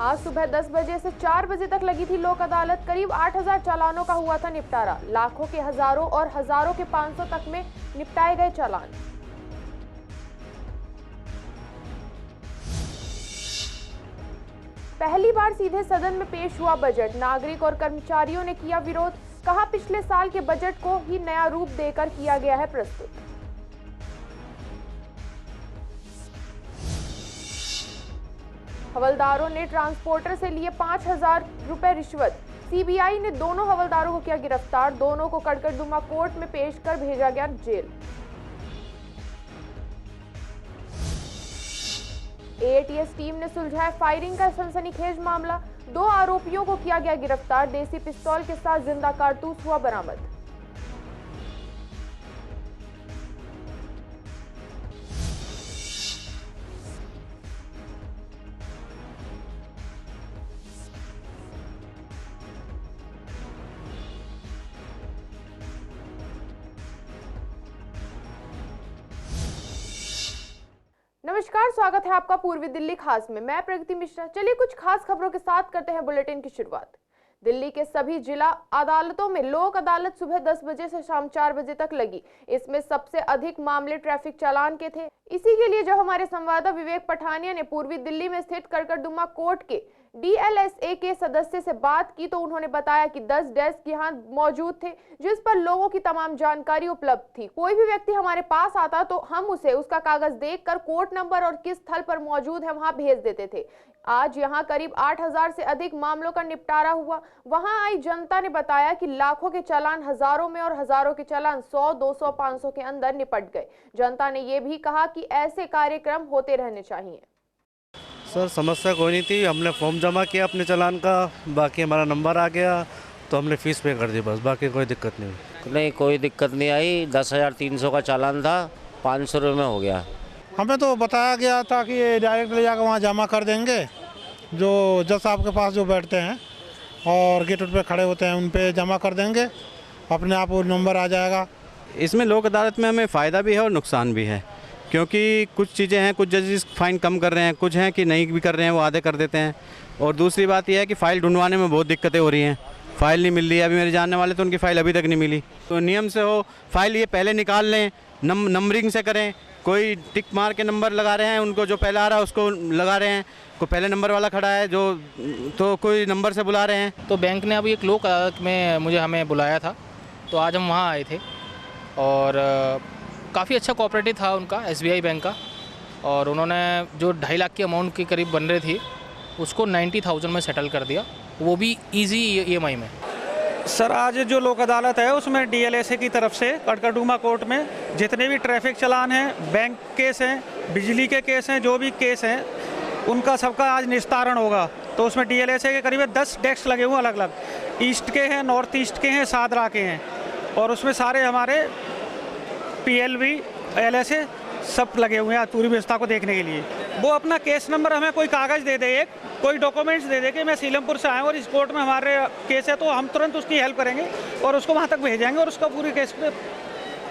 आज सुबह 10 बजे से 4 बजे तक लगी थी लोक अदालत। करीब 8000 चालानों का हुआ था निपटारा। लाखों के हजारों और हजारों के 500 तक में निपटाए गए चालान। पहली बार सीधे सदन में पेश हुआ बजट। नागरिक और कर्मचारियों ने किया विरोध। कहा पिछले साल के बजट को ही नया रूप देकर किया गया है प्रस्तुत। हवलदारों ने ट्रांसपोर्टर से लिए 5000 रुपए रिश्वत। सीबीआई ने दोनों हवलदारों को किया गिरफ्तार। दोनों को कड़कड़दुमा कोर्ट में पेश कर भेजा गया जेल। एटीएस टीम ने सुलझाया फायरिंग का सनसनीखेज मामला। 2 आरोपियों को किया गया गिरफ्तार। देसी पिस्तौल के साथ जिंदा कारतूस हुआ बरामद। नमस्कार, स्वागत है आपका पूर्वी दिल्ली खास में। मैं प्रगति मिश्रा। चलिए कुछ खास खबरों के साथ करते हैं बुलेटिन की शुरुआत। दिल्ली के सभी जिला अदालतों में लोक अदालत सुबह 10 बजे से शाम 4 बजे तक लगी। इसमें सबसे अधिक मामले ट्रैफिक चालान के थे। इसी के लिए जब हमारे संवाददाता विवेक पठानिया ने पूर्वी दिल्ली में स्थित कड़कड़दुमा कोर्ट के डीएलएसए के सदस्य से बात की तो उन्होंने बताया कि 10 डेस्क यहां मौजूद थे जिस पर लोगों की तमाम जानकारी उपलब्ध थी। कोई भी व्यक्ति हमारे पास आता तो हम उसे उसका कागज देखकर कोर्ट नंबर और किस स्थल पर मौजूद है वहां भेज देते थे। आज यहां करीब 8000 से अधिक मामलों का निपटारा हुआ। वहां आई जनता ने बताया कि लाखों के चालान हजारों में और हजारों के चालान 100, 200, 500 के अंदर निपट गए। जनता ने यह भी कहा कि ऐसे कार्यक्रम होते रहने चाहिए। सर समस्या कोई नहीं थी, हमने फॉर्म जमा किया अपने चालान का, बाकी हमारा नंबर आ गया तो हमने फीस पे कर दी, बस बाकी कोई दिक्कत नहीं हुई। नहीं, कोई दिक्कत नहीं आई। 10,300 का चालान था, 500 रुपये में हो गया। हमें तो बताया गया था कि ये डायरेक्ट ले जाकर वहाँ जमा कर देंगे। जो जज साहब के पास जो बैठते हैं और गेट पे खड़े होते हैं उन पे जमा कर देंगे, अपने आप वो नंबर आ जाएगा। इसमें लोक अदालत में हमें फ़ायदा भी है और नुकसान भी है, क्योंकि कुछ चीज़ें हैं, कुछ जजेस फ़ाइन कम कर रहे हैं, कुछ हैं कि नहीं भी कर रहे हैं, वो आधे कर देते हैं। और दूसरी बात यह है कि फ़ाइल ढूंढवाने में बहुत दिक्कतें हो रही हैं। फ़ाइल नहीं मिल रही है। अभी मेरे जानने वाले तो उनकी फ़ाइल अभी तक नहीं मिली। तो नियम से हो फ़ाइल ये पहले निकाल लें, नंबरिंग से करें। कोई टिक मार के नंबर लगा रहे हैं, उनको जो पहले आ रहा है उसको लगा रहे हैं। कोई पहले नंबर वाला खड़ा है जो तो कोई नंबर से बुला रहे हैं। तो बैंक ने अभी एक लोक अदालत में हमें बुलाया था, तो आज हम वहाँ आए थे और काफ़ी अच्छा कोऑपरेटिव था उनका, एसबीआई बैंक का। और उन्होंने जो 2.5 लाख की अमाउंट के करीब बन रही थी उसको 90,000 में सेटल कर दिया, वो भी इजी ईएमआई में। सर आज जो लोक अदालत है उसमें डीएलएसए की तरफ से कड़कड़दुमा कोर्ट में जितने भी ट्रैफिक चालान हैं, बैंक केस हैं, बिजली के केस हैं, जो भी केस हैं उनका सबका आज निस्तारण होगा। तो उसमें डीएलएसए के करीब 10 डेस्क लगे हुए अलग अलग, ईस्ट के हैं, नॉर्थ ईस्ट के हैं, सादरा के हैं। और उसमें सारे हमारे पीएलवी, एलएसए सब लगे हुए हैं पूरी व्यवस्था को देखने के लिए। वो अपना केस नंबर हमें कोई कागज़ दे दे, एक कोई डॉक्यूमेंट्स दे दे कि मैं सीलमपुर से आया और इस कोर्ट में हमारे केस है, तो हम तुरंत उसकी हेल्प करेंगे और उसको वहाँ तक भेजेंगे और उसका पूरी केस पे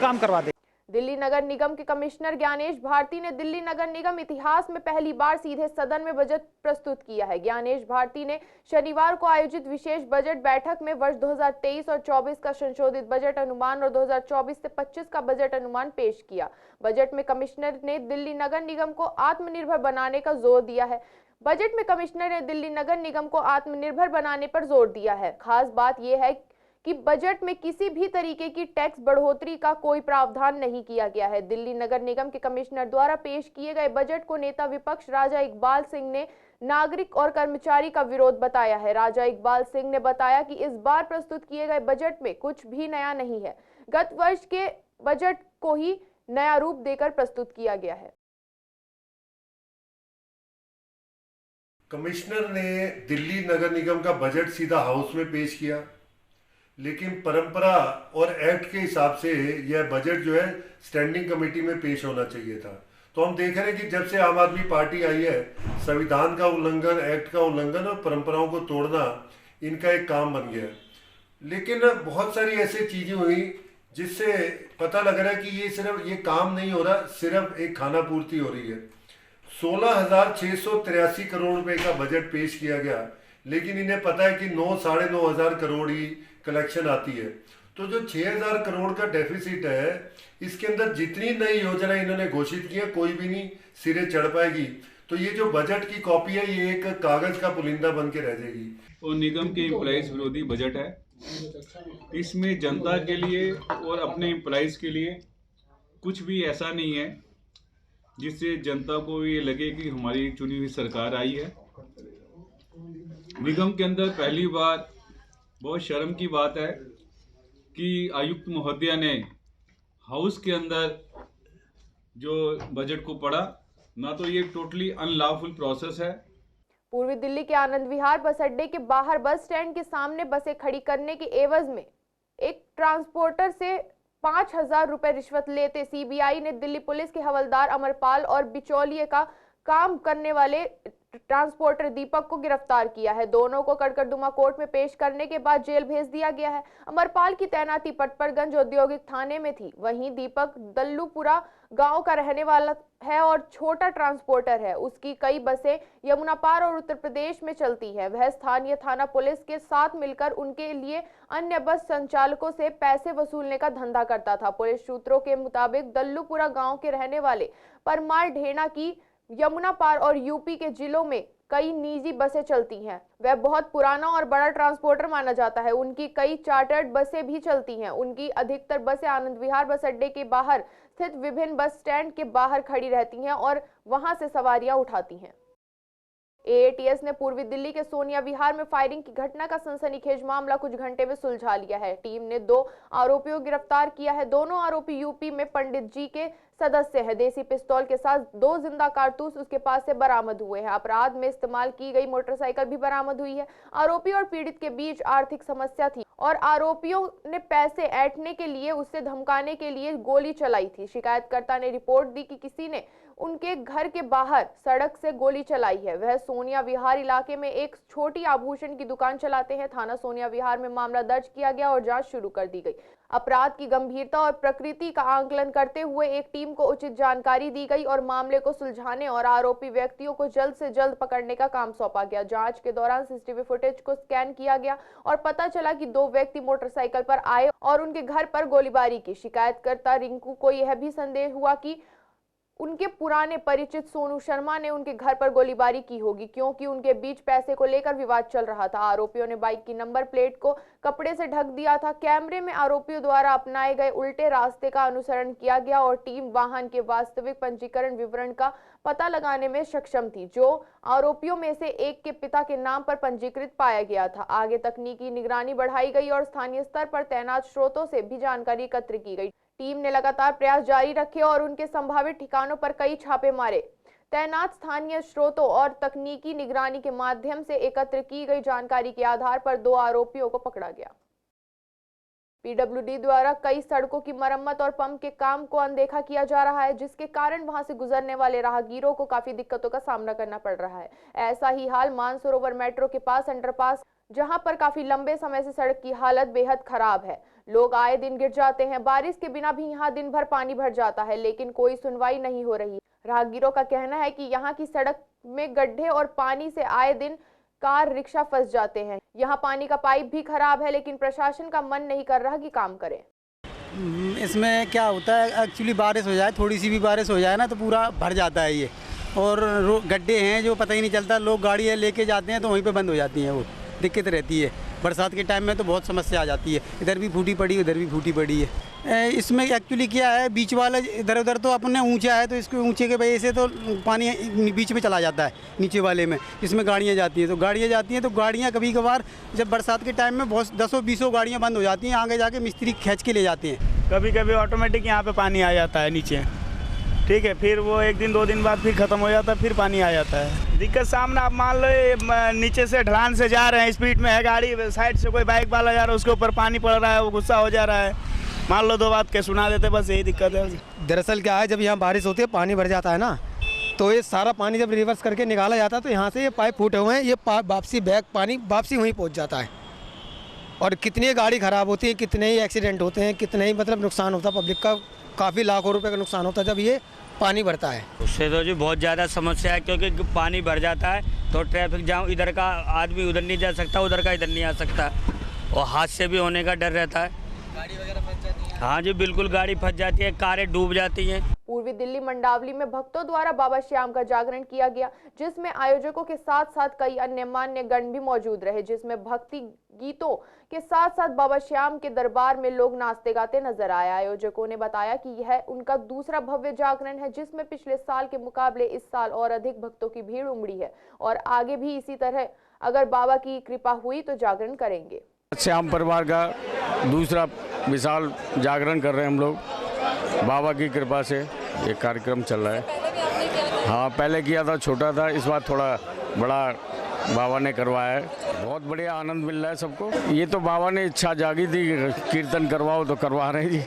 काम करवा देंगे। दिल्ली नगर निगम के कमिश्नर ज्ञानेश भारती ने दिल्ली नगर निगम इतिहास में पहली बार सीधे सदन में बजट प्रस्तुत किया है। ज्ञानेश भारती ने शनिवार को आयोजित विशेष बजट बैठक में वर्ष 2023 और 24 का संशोधित बजट अनुमान और 2024 से 25 का बजट अनुमान पेश किया। बजट में कमिश्नर ने दिल्ली नगर निगम को आत्मनिर्भर बनाने का जोर दिया है। बजट में कमिश्नर ने दिल्ली नगर निगम को आत्मनिर्भर बनाने पर जोर दिया है। खास बात यह है कि बजट में किसी भी तरीके की टैक्स बढ़ोतरी का कोई प्रावधान नहीं किया गया है। दिल्ली नगर निगम के कमिश्नर द्वारा पेश किए गए बजट को नेता विपक्ष राजा इकबाल सिंह ने नागरिक और कर्मचारी का विरोध बताया है। राजा इकबाल सिंह ने बताया कि इस बार प्रस्तुत किए गए बजट में कुछ भी नया नहीं है। गत वर्ष के बजट को ही नया रूप देकर प्रस्तुत किया गया है। कमिश्नर ने दिल्ली नगर निगम का बजट सीधा हाउस में पेश किया, लेकिन परंपरा और एक्ट के हिसाब से यह बजट जो है स्टैंडिंग कमेटी में पेश होना चाहिए था। तो हम देख रहे हैं कि जब से आम आदमी पार्टी आई है, संविधान का उल्लंघन, एक्ट का उल्लंघन और परंपराओं को तोड़ना इनका एक काम बन गया। लेकिन बहुत सारी ऐसी चीजें हुई जिससे पता लग रहा है कि ये सिर्फ ये काम नहीं हो रहा, सिर्फ एक खाना पूर्ति हो रही है। 16,683 करोड़ रुपए का बजट पेश किया गया, लेकिन इन्हें पता है कि 9-9,500 करोड़ ही कलेक्शन आती है। तो जो 6,000 करोड़ का डेफिसिट है, इसके अंदर जितनी नई योजना इन्होंने घोषित की है, कोई भी नहीं सिरे चढ़ पाएगी। तो ये जो बजट की कॉपी है, ये एक कागज का पुलिंदा बन के रह जाएगी। और निगम के एम्प्लॉइज विरोधी बजट है। इसमें जनता के लिए और अपने एम्प्लॉइज के लिए कुछ भी ऐसा नहीं है जिससे जनता को ये लगे कि हमारी चुनी हुई सरकार आई है। निगम के अंदर पहली बार बहुत शर्म की बात है कि आयुक्त महोदया ने हाउस के अंदर जो बजट को पढ़ा, ना तो ये टोटली अनलॉफुल प्रोसेस है। पूर्वी दिल्ली के आनंद विहार बस अड्डे के बाहर बस स्टैंड के सामने बसें खड़ी करने के एवज में एक ट्रांसपोर्टर से 5,000 रुपए रिश्वत लेते सीबीआई ने दिल्ली पुलिस के हवलदार अमरपाल और बिचौलिए का काम करने वाले ट्रांसपोर्टर दीपक को गिरफ्तार किया है। दोनों को कड़कड़दुमा कोर्ट में पेश करने के बाद जेल भेज दिया गया है। अमरपाल की तैनाती पटपरगंज औद्योगिक थाने में थी। वहीं दीपक दल्लूपुरा गांव का रहने वाला है और छोटा ट्रांसपोर्टर है। उसकी कई बसें यमुना पार और उत्तर प्रदेश में चलती है। वह स्थानीय थाना पुलिस के साथ मिलकर उनके लिए अन्य बस संचालकों से पैसे वसूलने का धंधा करता था। पुलिस सूत्रों के मुताबिक दल्लूपुरा गांव के रहने वाले परमार ढेना की यमुना पार और यूपी के जिलों में कई निजी बसें चलती हैं। वह बहुत पुराना और बड़ा ट्रांसपोर्टर माना जाता है। उनकी कई चार्टर्ड बसें भी चलती हैं। उनकी अधिकतर बसें आनंद विहार बस अड्डे के बाहर स्थित विभिन्न बस स्टैंड के बाहर खड़ी रहती हैं और वहां से सवारियां उठाती हैं। एएटीएस ने पूर्वी दिल्ली के सोनिया विहार में फायरिंग की घटना का सनसनीखेज मामला कुछ घंटे में सुलझा लिया है। टीम ने 2 आरोपियों को गिरफ्तार किया है। दोनों आरोपी यूपी में पंडित जी के सदस्य हैं। देसी पिस्तौल के साथ 2 जिंदा कारतूस उसके पास से बरामद हुए हैं। अपराध में इस्तेमाल की गई मोटरसाइकिल भी बरामद हुई है। आरोपी और पीड़ित के बीच आर्थिक समस्या थी और आरोपियों ने पैसे ऐंठने के लिए उससे धमकाने के लिए गोली चलाई थी। शिकायतकर्ता ने रिपोर्ट दी कि किसी ने उनके घर के बाहर सड़क से गोली चलाई है। वह सोनिया विहार इलाके में एक छोटी आभूषण की दुकान चलाते हैं। थाना सोनिया विहार में मामला दर्ज किया गया और जांच शुरू कर दी गई। अपराध की गंभीरता और प्रकृति का आकलन करते हुए एक टीम को उचित जानकारी दी गई और मामले को सुलझाने और आरोपी व्यक्तियों को जल्द से जल्द पकड़ने का काम सौंपा गया। जांच के दौरान सीसीटीवी फुटेज को स्कैन किया गया और पता चला कि 2 व्यक्ति मोटरसाइकिल पर आए और उनके घर पर गोलीबारी की। शिकायतकर्ता रिंकू को यह भी संदेह हुआ कि उनके पुराने परिचित सोनू शर्मा ने उनके घर पर गोलीबारी की होगी, क्योंकि उनके बीच पैसे को लेकर विवाद चल रहा था। आरोपियों ने बाइक की नंबर प्लेट को कपड़े से ढक दिया था। कैमरे में आरोपियों द्वारा अपनाए गए उल्टे रास्ते का अनुसरण किया गया और टीम वाहन के वास्तविक पंजीकरण विवरण का पता लगाने में सक्षम थी, जो आरोपियों में से एक के पिता के नाम पर पंजीकृत पाया गया था। आगे तकनीकी निगरानी बढ़ाई गई और स्थानीय स्तर पर तैनात स्रोतों से भी जानकारी एकत्र की गई। टीम ने लगातार प्रयास जारी रखे और उनके संभावित ठिकानों पर कई छापे मारे। तैनात स्थानीय स्रोतों और तकनीकी निगरानी के माध्यम से एकत्र की गई जानकारी के आधार पर 2 आरोपियों को पकड़ा गया। पीडब्ल्यूडी द्वारा कई सड़कों की मरम्मत और पंप के काम को अनदेखा किया जा रहा है, जिसके कारण वहां से गुजरने वाले राहगीरों को काफी दिक्कतों का सामना करना पड़ रहा है। ऐसा ही हाल मानसरोवर मेट्रो के पास अंडरपास, जहां पर काफी लंबे समय से सड़क की हालत बेहद खराब है। लोग आए दिन गिर जाते हैं। बारिश के बिना भी यहां दिन भर पानी भर जाता है, लेकिन कोई सुनवाई नहीं हो रही। राहगीरों का कहना है कि यहां की सड़क में गड्ढे और पानी से आए दिन कार रिक्शा फंस जाते हैं। यहाँ पानी का पाइप भी खराब है, लेकिन प्रशासन का मन नहीं कर रहा कि काम करे। इसमें क्या होता है, एक्चुअली बारिश हो जाए, थोड़ी सी भी बारिश हो जाए ना तो पूरा भर जाता है ये, और गड्ढे हैं जो पता ही नहीं चलता। लोग गाड़ियाँ लेके जाते हैं तो वहीं पे बंद हो जाती हैं। वो दिक्कत रहती है। बरसात के टाइम में तो बहुत समस्या आ जाती है। इधर भी फूटी पड़ी, उधर भी फूटी पड़ी है। इसमें एक्चुअली क्या है, बीच वाला इधर उधर तो अपने ऊंचा है, तो इसके ऊंचे के वजह से तो पानी बीच में चला जाता है नीचे वाले में, जिसमें गाड़ियाँ जाती हैं। तो गाड़ियाँ कभी कभार जब बरसात के टाइम में बहुत 10-20 गाड़ियाँ बंद हो जाती हैं। आगे जाके मिस्त्री खींच के ले जाते हैं। कभी कभी ऑटोमेटिक यहाँ पे पानी आ जाता है नीचे, ठीक है, फिर वो 1 दिन 2 दिन बाद फिर ख़त्म हो जाता है, फिर पानी आ जाता है। दिक्कत सामने आप मान लो, नीचे से ढलान से जा रहे हैं, स्पीड में है गाड़ी, साइड से कोई बाइक वाला जा रहा है, उसके ऊपर पानी पड़ रहा है, वो गुस्सा हो जा रहा है, मान लो 2 बात के सुना देते, बस यही दिक्कत है। दरअसल क्या है, जब यहाँ बारिश होती है, पानी भर जाता है ना, तो ये सारा पानी जब रिवर्स करके निकाला जाता है तो यहाँ से ये पाइप फूटे हुए हैं, ये वापसी बैक पानी वापसी वहीं पहुँच जाता है। और कितनी गाड़ी ख़राब होती है, कितने ही एक्सीडेंट होते हैं, कितने ही मतलब नुकसान होता है पब्लिक का, काफ़ी लाखों रुपए का नुकसान होता है जब ये पानी भरता है। उससे तो जी बहुत ज़्यादा समस्या है, क्योंकि पानी भर जाता है तो ट्रैफिक जाम, इधर का आदमी उधर नहीं जा सकता, उधर का इधर नहीं आ सकता, और हादसे भी होने का डर रहता है। गाड़ी वगैरह फंस जाती है। हाँ जी बिल्कुल, गाड़ी फंस जाती है, कारें डूब जाती हैं। पूर्वी दिल्ली मंडावली में भक्तों द्वारा बाबा श्याम का जागरण किया गया, जिसमें आयोजकों के साथ साथ कई अन्य मान्य गण भी मौजूद रहे, जिसमें भक्ति गीतों के साथ साथ बाबा श्याम के दरबार में लोग नाचते गाते नजर आए। आयोजकों ने बताया कि यह उनका दूसरा भव्य जागरण है, जिसमें पिछले साल के मुकाबले इस साल और अधिक भक्तों की भीड़ उमड़ी है और आगे भी इसी तरह अगर बाबा की कृपा हुई तो जागरण करेंगे। श्याम परिवार का दूसरा विशाल जागरण कर रहे हैं हम लोग, बाबा की कृपा से ये कार्यक्रम चल रहा है। हाँ पहले किया था, छोटा था, इस बार थोड़ा बड़ा बाबा ने करवाया है। बहुत बढ़िया आनंद मिल रहा है सबको। ये तो बाबा ने इच्छा जागी थी, कीर्तन करवाओ तो करवा रहे हैं जी,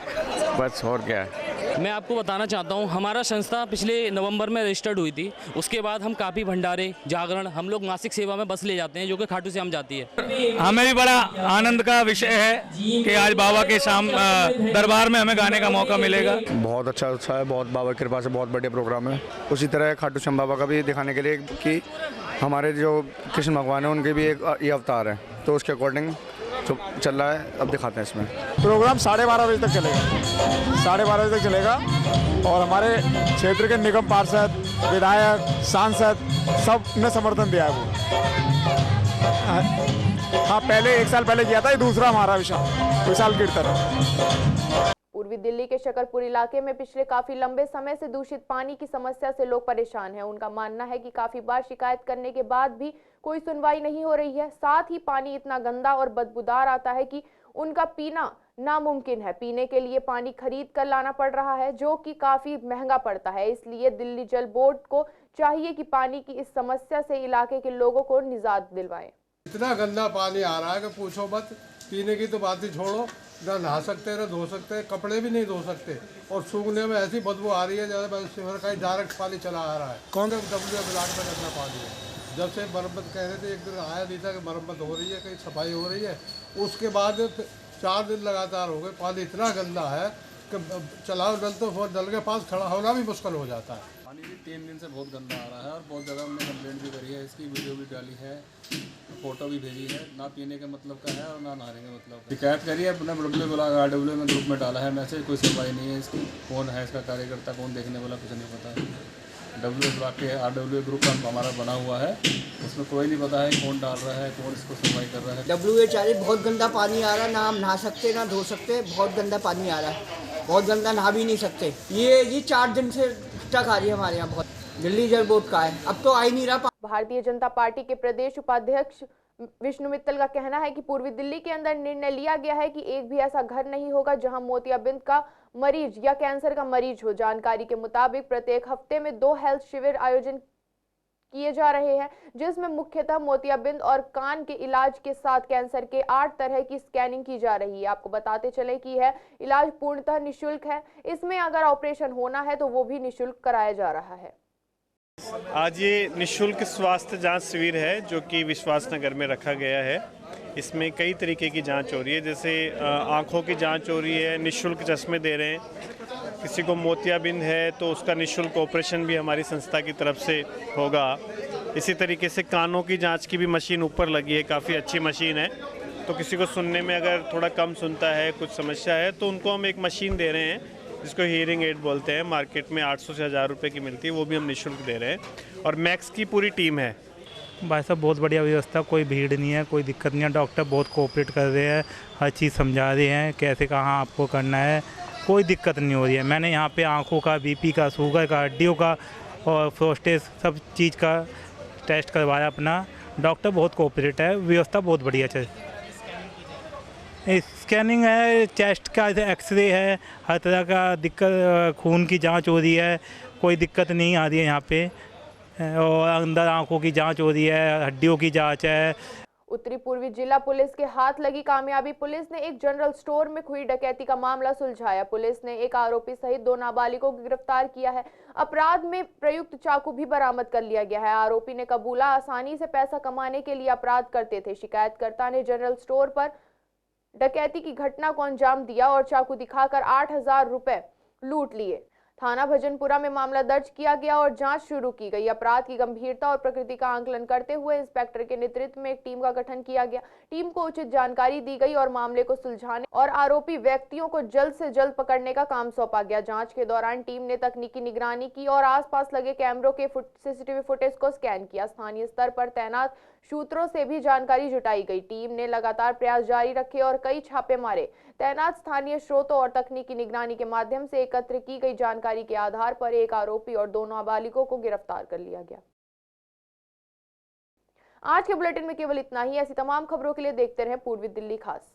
बस और क्या है। मैं आपको बताना चाहता हूं, हमारा संस्था पिछले नवंबर में रजिस्टर्ड हुई थी। उसके बाद हम काफ़ी भंडारे जागरण हम लोग मासिक सेवा में बस ले जाते हैं, जो कि खाटू श्याम जाती है। हमें भी बड़ा आनंद का विषय है कि आज बाबा के दरबार में हमें गाने का मौका मिलेगा। बहुत अच्छा उत्साह है, बहुत बाबा की कृपा से बहुत बढ़िया प्रोग्राम है। उसी तरह खाटू श्याम बाबा का भी दिखाने के लिए कि हमारे जो कृष्ण भगवान है उनके भी एक ये अवतार है, तो उसके अकॉर्डिंग जो चल रहा है अब दिखाते हैं। इसमें प्रोग्राम 12:30 बजे तक चलेगा, 12:30 बजे तक चलेगा और हमारे क्षेत्र के निगम पार्षद, विधायक, सांसद सब ने समर्थन दिया है वो। हाँ पहले 1 साल पहले किया था, ये दूसरा हमारा विशाल कीर्तन है। पूर्वी दिल्ली के शकरपुर इलाके में पिछले काफी लंबे समय से दूषित पानी की समस्या से लोग परेशान हैं। उनका मानना है कि काफी बार शिकायत करने के बाद भी कोई सुनवाई नहीं हो रही है। साथ ही पानी इतना गंदा और बदबूदार आता है कि उनका पीना नामुमकिन है। पीने के लिए पानी खरीद कर लाना पड़ रहा है, जो कि काफी महंगा पड़ता है। इसलिए दिल्ली जल बोर्ड को चाहिए कि पानी की इस समस्या से इलाके के लोगों को निजात दिलवाएं। इतना गंदा पानी आ रहा है कि पूछो मत। पीने की तो बात ही छोड़ो, ना नहा सकते ना धो सकते, कपड़े भी नहीं धो सकते, और सूखने में ऐसी बदबू आ रही है जैसे शिवर का डायरेक्ट पानी चला आ रहा है। कौन सा डब्ल्यू ब्लॉक में गंदा पानी है। जब से मरम्मत कह रहे थे, एक दिन आया नहीं था कि मरम्मत हो रही है, कहीं सफाई हो रही है, उसके बाद 4 दिन लगातार हो गए। पानी इतना गंदा है कि चलाओ नल तो नल के पास खड़ा होना भी मुश्किल हो जाता है। पानी भी 3 दिन से बहुत गंदा आ रहा है और बहुत जगह हमने कंप्लेंट भी करी है, इसकी वीडियो भी डाली है, फोटो भी भेजी है। ना पीने के मतलब का है और ना नहाने के मतलब का। शिकायत करी है, अपने RW में ग्रुप में डाला है मैसेज, कोई सुनवाई नहीं है इसकी। कौन है इसका कार्यकर्ता, कौन देखने वाला, कुछ नहीं पता। WA ब्लॉक के RWA ग्रुप हमारा बना हुआ है, उसमें कोई नहीं पता है कौन डाल रहा है, कौन इसको सुनवाई कर रहा है। WA चाहे बहुत गंदा पानी आ रहा है, ना हम नहा सकते ना धो सकते, बहुत गंदा पानी आ रहा है, बहुत गंदा, नहा भी नहीं सकते। ये 4 दिन से तक आ रही है हमारे यहाँ, बहुत दिल्ली जल बोर्ड का है, अब तो आ ही नहीं रहा। भारतीय जनता पार्टी के प्रदेश उपाध्यक्ष विष्णु मित्तल का कहना है कि पूर्वी दिल्ली के अंदर निर्णय लिया गया है कि एक भी ऐसा घर नहीं होगा जहां मोतियाबिंद का मरीज या कैंसर का मरीज हो। जानकारी के मुताबिक प्रत्येक हफ्ते में 2 हेल्थ शिविर आयोजन किए जा रहे हैं, जिसमें मुख्यतः मोतियाबिंद और कान के इलाज के साथ कैंसर के 8 तरह की स्कैनिंग की जा रही है। आपको बताते चले कि यह इलाज पूर्णतः निःशुल्क है। इसमें अगर ऑपरेशन होना है तो वो भी निःशुल्क कराया जा रहा है। आज ये निःशुल्क स्वास्थ्य जांच शिविर है जो कि विश्वास नगर में रखा गया है। इसमें कई तरीके की जांच हो रही है, जैसे आँखों की जांच हो रही है, निःशुल्क चश्मे दे रहे हैं। किसी को मोतियाबिंद है तो उसका निःशुल्क ऑपरेशन भी हमारी संस्था की तरफ से होगा। इसी तरीके से कानों की जांच की भी मशीन ऊपर लगी है, काफ़ी अच्छी मशीन है। तो किसी को सुनने में अगर थोड़ा कम सुनता है, कुछ समस्या है, तो उनको हम एक मशीन दे रहे हैं जिसको हियरिंग एड बोलते हैं। मार्केट में 800 से 1000 रुपये की मिलती है, वो भी हम निःशुल्क दे रहे हैं। और मैक्स की पूरी टीम है। भाई साहब बहुत बढ़िया व्यवस्था, कोई भीड़ नहीं है, कोई दिक्कत नहीं है। डॉक्टर बहुत कोऑपरेट कर रहे हैं, हर चीज़ समझा रहे हैं, कैसे कहाँ आपको करना है, कोई दिक्कत नहीं हो रही है। मैंने यहाँ पे आँखों का, BP का, शुगर का, हड्डियों का और प्रोस्टेट सब चीज़ का टेस्ट करवाया अपना। डॉक्टर बहुत कोऑपरेट है, व्यवस्था बहुत बढ़िया है। स्कैनिंग है, चेस्ट का एक्सरे है, हर तरह का दिक्कत, खून की जांच हो रही है, कोई दिक्कत नहीं आ रही है यहाँ पे। और अंदर आंखों की जांच हो रही है, हड्डियों की जांच है। उत्तरी पूर्वी जिला पुलिस के हाथ लगी कामयाबी। पुलिस ने एक जनरल स्टोर में हुई डकैती का मामला सुलझाया। पुलिस ने एक आरोपी सहित 2 नाबालिगों को गिरफ्तार किया है। अपराध में प्रयुक्त चाकू भी बरामद कर लिया गया है। आरोपी ने कबूला आसानी से पैसा कमाने के लिए अपराध करते थे। शिकायतकर्ता ने जनरल स्टोर पर डकैती की घटना को अंजाम दिया और चाकू दिखाकर 8000 रुपए लूट लिए। थाना भजनपुरा में मामला दर्ज किया गया और जांच शुरू की गई। अपराध की गंभीरता और प्रकृति का आंकलन करते हुए इंस्पेक्टर के नेतृत्व में एक टीम का गठन किया गया। टीम को उचित जानकारी दी गई और मामले को सुलझाने और आरोपी व्यक्तियों को जल्द से जल्द पकड़ने का काम सौंपा गया। जांच के दौरान टीम ने तकनीकी निगरानी की और आसपास लगे कैमरों के सीसीटीवी फुटेज को स्कैन किया। स्थानीय स्तर पर तैनात सूत्रों से भी जानकारी जुटाई गई। टीम ने लगातार प्रयास जारी रखे और कई छापे मारे। तैनात स्थानीय स्रोतों और तकनीकी निगरानी के माध्यम से एकत्र की गई जानकारी के आधार पर एक आरोपी और 2 नाबालिगों को गिरफ्तार कर लिया गया। आज के बुलेटिन में केवल इतना ही। ऐसी तमाम खबरों के लिए देखते रहें पूर्वी दिल्ली खास।